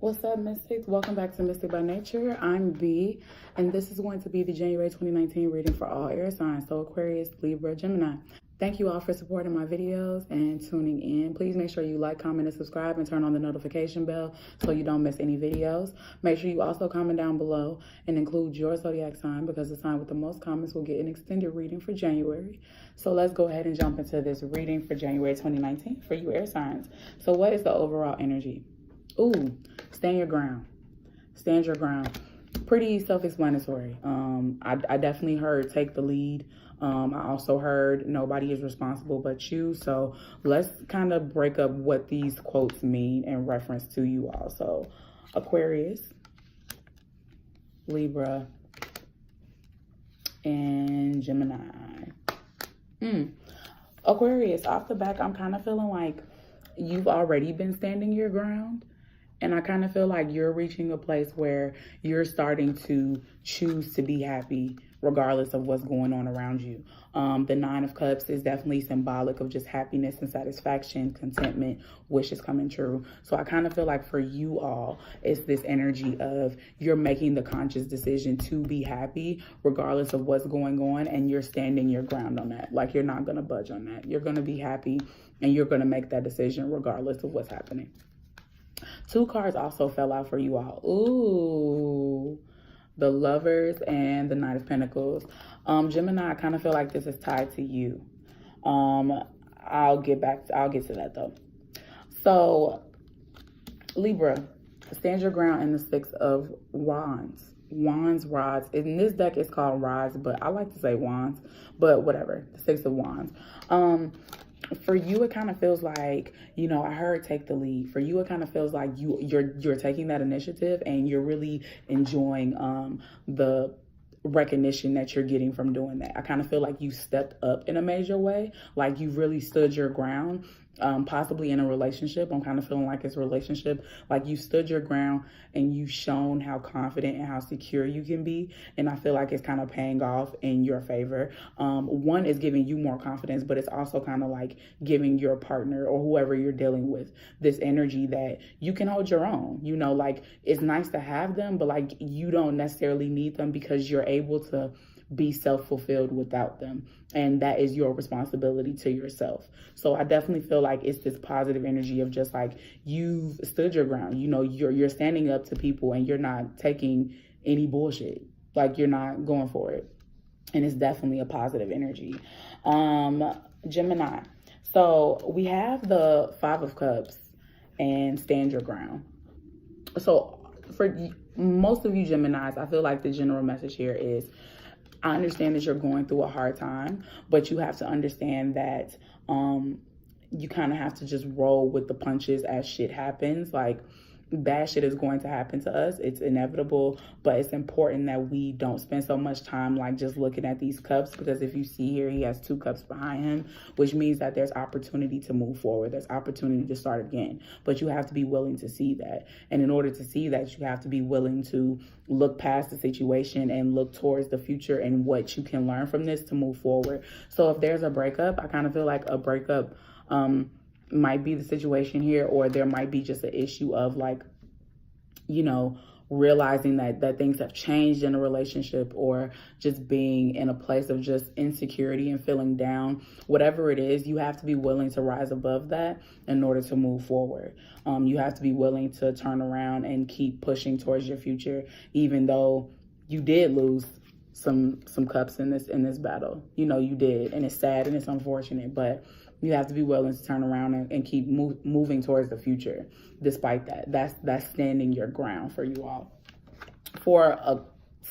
What's up, Mystics? Welcome back to Mystic by Nature. I'm B, and this is going to be the January 2019 reading for all air signs, so Aquarius, Libra, Gemini. Thank you all for supporting my videos and tuning in. Please make sure you like, comment, and subscribe, and turn on the notification bell so you don't miss any videos. Make sure you also comment down below and include your zodiac sign, because the sign with the most comments will get an extended reading for January. So let's go ahead and jump into this reading for January 2019 for you air signs. So what is the overall energy? Ooh, stand your ground. Stand your ground. Pretty self-explanatory. I definitely heard take the lead. I also heard nobody is responsible but you. So let's kind of break up what these quotes mean in reference to you all. So Aquarius, Libra, and Gemini. Aquarius, off the back, I'm kind of feeling like you've already been standing your ground. And I kind of feel like you're reaching a place where you're starting to choose to be happy regardless of what's going on around you. The Nine of Cups is definitely symbolic of just happiness and satisfaction, contentment, wishes coming true. So I kind of feel like for you all, it's this energy of you're making the conscious decision to be happy regardless of what's going on, and you're standing your ground on that. Like, you're not going to budge on that. You're going to be happy and you're going to make that decision regardless of what's happening. Two cards also fell out for you all. Ooh, the Lovers and the Knight of Pentacles. Gemini, I kind of feel like this is tied to you. I'll get to that though. So Libra, stand your ground in the Six of Wands. Wands, rods. In this deck, it's called rods, but I like to say wands, but whatever. The Six of Wands. For you, it kind of feels like, you know, I heard take the lead. For you, it kind of feels like you're taking that initiative and you're really enjoying the recognition that you're getting from doing that. I kind of feel like you stepped up in a major way, like you really stood your ground. Possibly in a relationship. I'm kind of feeling like it's a relationship. Like you stood your ground and you've shown how confident and how secure you can be. And I feel like it's kind of paying off in your favor. One is giving you more confidence, but it's also kind of like giving your partner or whoever you're dealing with this energy that you can hold your own. You know, like it's nice to have them, but like you don't necessarily need them because you're able to be self-fulfilled without them, and that is your responsibility to yourself. So I definitely feel like it's this positive energy of just like you've stood your ground. You know, you're standing up to people and you're not taking any bullshit. Like you're not going for it, and it's definitely a positive energy. Gemini, so we have the Five of Cups and stand your ground. So for most of you Geminis, I feel like the general message here is, I understand that you're going through a hard time, but you have to understand that you kind of have to just roll with the punches as shit happens. Like, bad shit is going to happen to us. It's inevitable, but it's important that we don't spend so much time like just looking at these cups, because if you see here, he has two cups behind him, which means that there's opportunity to move forward. There's opportunity to start again, but you have to be willing to see that. And in order to see that, you have to be willing to look past the situation and look towards the future and what you can learn from this to move forward. So if there's a breakup, I kind of feel like a breakup might be the situation here, or there might be just an issue of like, you know, realizing that things have changed in a relationship, or just being in a place of just insecurity and feeling down. Whatever it is, you have to be willing to rise above that in order to move forward. You have to be willing to turn around and keep pushing towards your future, even though you did lose some cups in this battle. You know, you did, and it's sad and it's unfortunate, but you have to be willing to turn around and keep moving towards the future despite that. That's standing your ground for you all. For a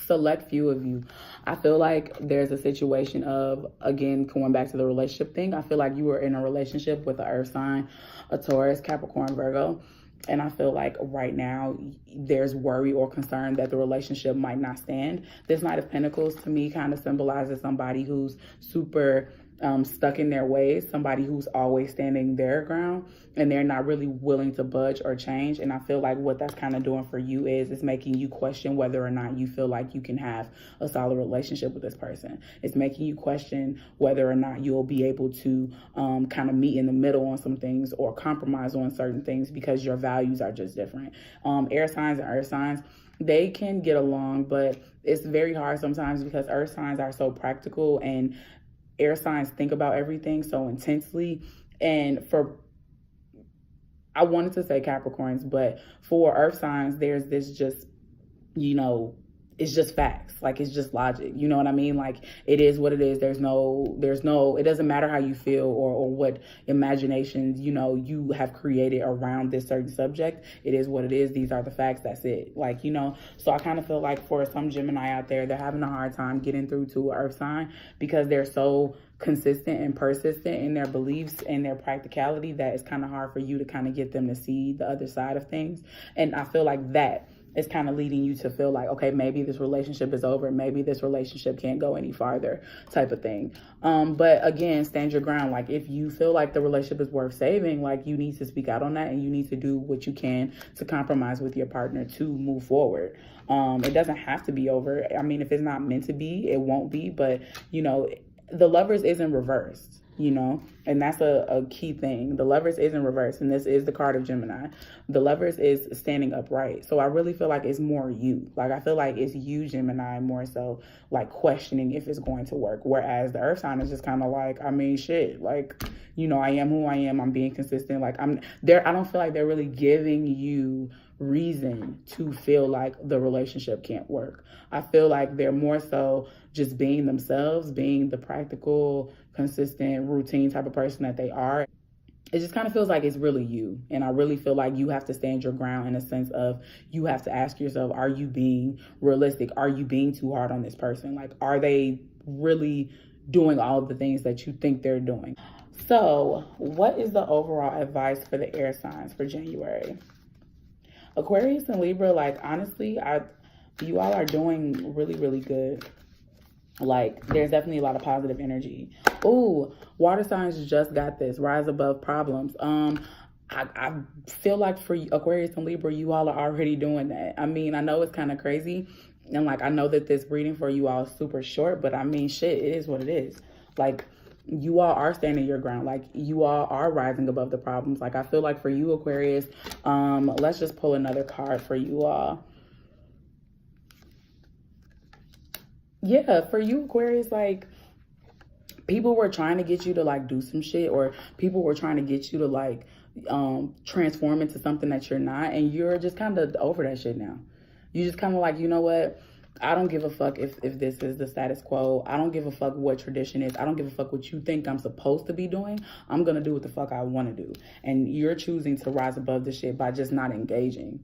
select few of you, I feel like there's a situation of, again, going back to the relationship thing, I feel like you were in a relationship with an earth sign, a Taurus, Capricorn, Virgo. And I feel like right now there's worry or concern that the relationship might not stand. This Knight of Pentacles to me kind of symbolizes somebody who's super stuck in their ways, somebody who's always standing their ground and they're not really willing to budge or change. And I feel like what that's kind of doing for you is it's making you question whether or not you feel like you can have a solid relationship with this person. It's making you question whether or not you'll be able to kind of meet in the middle on some things or compromise on certain things because your values are just different. Air signs and earth signs, they can get along, but it's very hard sometimes because earth signs are so practical and air signs think about everything so intensely. And I wanted to say Capricorns, but for earth signs, there's this just, it's just facts. Like, it's just logic. You know what I mean? Like, it is what it is. There's no, it doesn't matter how you feel or what imaginations, you have created around this certain subject. It is what it is. These are the facts. That's it. Like, so I kind of feel like for some Gemini out there, they're having a hard time getting through to an earth sign because they're so consistent and persistent in their beliefs and their practicality that it's kind of hard for you to kind of get them to see the other side of things. And I feel like that is kind of leading you to feel like, okay, maybe this relationship is over. Maybe this relationship can't go any farther type of thing. But again, stand your ground. Like, if you feel like the relationship is worth saving, like, you need to speak out on that and you need to do what you can to compromise with your partner to move forward. It doesn't have to be over. I mean, if it's not meant to be, it won't be. But, the Lovers isn't reversed, and that's a key thing. The Lovers isn't reversed, and this is the card of Gemini. The Lovers is standing upright. So I really feel like it's more you. Like, I feel like it's you, Gemini, more so like questioning if it's going to work. Whereas the earth sign is just kind of like, I mean, shit, like, I am who I am. I'm being consistent. Like, I'm there. I don't feel like they're really giving you reason to feel like the relationship can't work. I feel like they're more so just being themselves, being the practical, consistent, routine type of person that they are. It just kind of feels like it's really you. And I really feel like you have to stand your ground in a sense of you have to ask yourself, are you being realistic? Are you being too hard on this person? Like, are they really doing all of the things that you think they're doing? So what is the overall advice for the air signs for January? Aquarius and Libra, like, honestly, you all are doing really, really good. Like, there's definitely a lot of positive energy. Ooh, water signs just got this. Rise above problems. I feel like for Aquarius and Libra, you all are already doing that. I mean, I know it's kind of crazy. And, like, I know that this reading for you all is super short. But, I mean, shit, it is what it is. Like, you all are standing your ground. Like, you all are rising above the problems. Like, I feel like for you, Aquarius, let's just pull another card for you all. Yeah, for you, Aquarius, like, people were trying to get you to, like, do some shit, or people were trying to get you to, like, transform into something that you're not, and you're just kind of over that shit now. You just kind of like, you know what? I don't give a fuck if this is the status quo. I don't give a fuck what tradition is. I don't give a fuck what you think I'm supposed to be doing. I'm going to do what the fuck I want to do. And you're choosing to rise above this shit by just not engaging.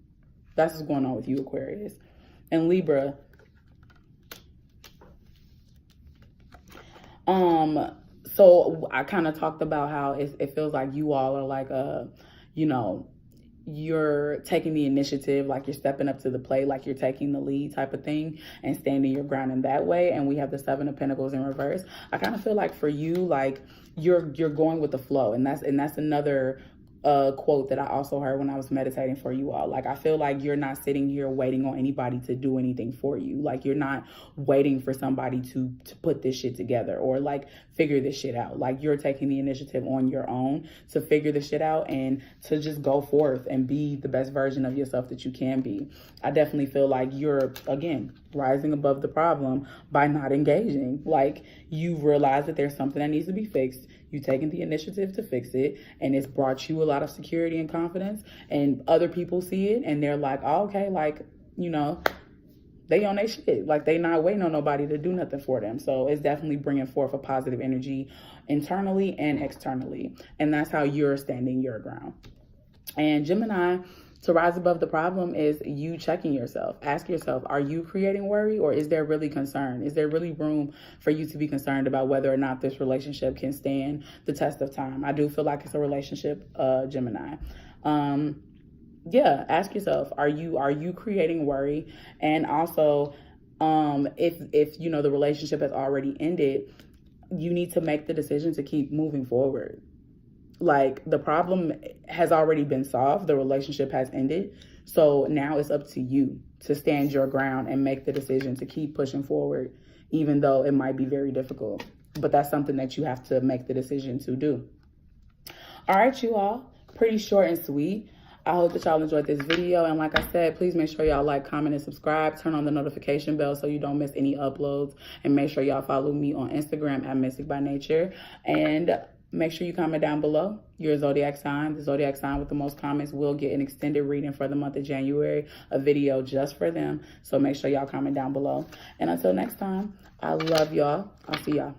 That's what's going on with you, Aquarius. And Libra, so I kind of talked about how it feels like you all are like, you're taking the initiative, like you're stepping up to the plate, like you're taking the lead type of thing and standing your ground in that way. And we have the Seven of Pentacles in reverse. I kind of feel like for you, like you're going with the flow. And that's another quote that I also heard when I was meditating for you all. Like, I feel like you're not sitting here waiting on anybody to do anything for you. Like, you're not waiting for somebody to put this shit together or like figure this shit out. Like, you're taking the initiative on your own to figure this shit out and to just go forth and be the best version of yourself that you can be. I definitely feel like you're, again, rising above the problem by not engaging. Like, you realize that there's something that needs to be fixed. You've taken the initiative to fix it, and it's brought you a lot of security and confidence, and other people see it, and they're like, oh, okay, like, they on their shit. Like, they not waiting on nobody to do nothing for them. So it's definitely bringing forth a positive energy internally and externally, and that's how you're standing your ground. And Gemini, to rise above the problem is you checking yourself. Ask yourself, are you creating worry, or is there really concern? Is there really room for you to be concerned about whether or not this relationship can stand the test of time? I do feel like it's a relationship, Gemini. Yeah, ask yourself, are you creating worry? And also, if the relationship has already ended, you need to make the decision to keep moving forward. Like, the problem has already been solved. The relationship has ended. So now it's up to you to stand your ground and make the decision to keep pushing forward, even though it might be very difficult. But that's something that you have to make the decision to do. All right, you all. Pretty short and sweet. I hope that y'all enjoyed this video. And like I said, please make sure y'all like, comment, and subscribe. Turn on the notification bell so you don't miss any uploads. And make sure y'all follow me on Instagram at Mystic by Nature. And make sure you comment down below your zodiac sign. The zodiac sign with the most comments will get an extended reading for the month of January, a video just for them. So make sure y'all comment down below. And until next time, I love y'all. I'll see y'all.